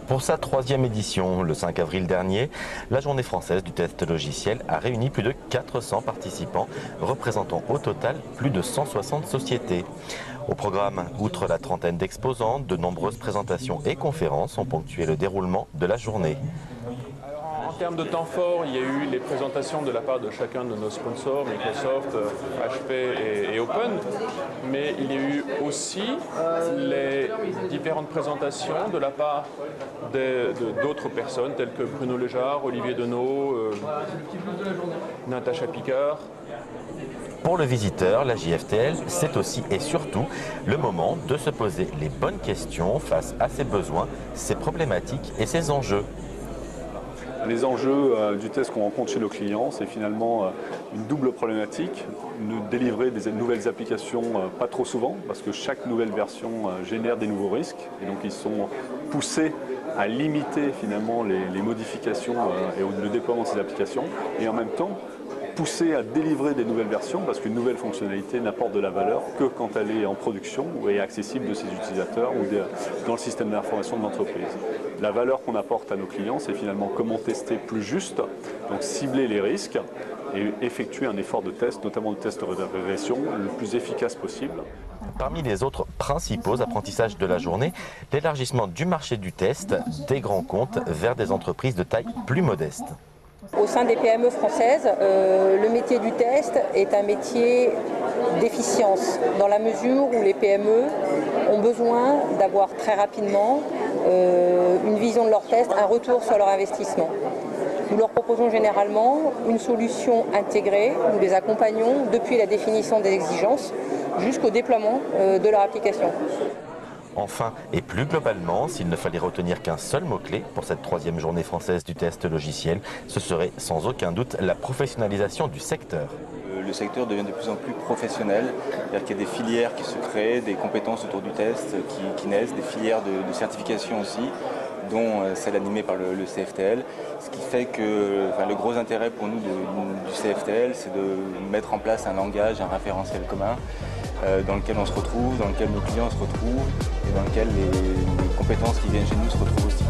Pour sa troisième édition, le 5 avril dernier, la Journée française du test logiciel a réuni plus de 400 participants, représentant au total plus de 160 sociétés. Au programme, outre la trentaine d'exposants, de nombreuses présentations et conférences ont ponctué le déroulement de la journée. En termes de temps fort, il y a eu les présentations de la part de chacun de nos sponsors, Microsoft, HP et Open, mais il y a eu aussi les différentes présentations de la part d'autres personnes telles que Bruno Léjard, Olivier Deneau, Natacha Picard. Pour le visiteur, la JFTL, c'est aussi et surtout le moment de se poser les bonnes questions face à ses besoins, ses problématiques et ses enjeux. Les enjeux du test qu'on rencontre chez nos clients, c'est finalement une double problématique, délivrer des nouvelles applications pas trop souvent, parce que chaque nouvelle version génère des nouveaux risques, et donc ils sont poussés à limiter finalement les modifications et le déploiement de ces applications, et en même temps pousser à délivrer des nouvelles versions, parce qu'une nouvelle fonctionnalité n'apporte de la valeur que quand elle est en production ou est accessible de ses utilisateurs ou dans le système d'information de l'entreprise. La valeur qu'on apporte à nos clients, c'est finalement comment tester plus juste, donc cibler les risques et effectuer un effort de test, notamment le test de régression, le plus efficace possible. Parmi les autres principaux apprentissages de la journée, l'élargissement du marché du test des grands comptes vers des entreprises de taille plus modeste. Au sein des PME françaises, le métier du test est un métier d'efficience, dans la mesure où les PME ont besoin d'avoir très rapidement une vision de leur test, un retour sur leur investissement. Nous leur proposons généralement une solution intégrée, nous les accompagnons depuis la définition des exigences jusqu'au déploiement de leur application. Enfin, et plus globalement, s'il ne fallait retenir qu'un seul mot-clé pour cette troisième journée française du test logiciel, ce serait sans aucun doute la professionnalisation du secteur. Le secteur devient de plus en plus professionnel, c'est-à-dire qu'il y a des filières qui se créent, des compétences autour du test qui naissent, des filières de certification aussi, dont celle animée par le CFTL, ce qui fait que le gros intérêt pour nous du CFTL, c'est de mettre en place un langage, un référentiel commun, dans lequel on se retrouve, dans lequel nos clients se retrouvent et dans lequel les compétences qui viennent chez nous se retrouvent aussi.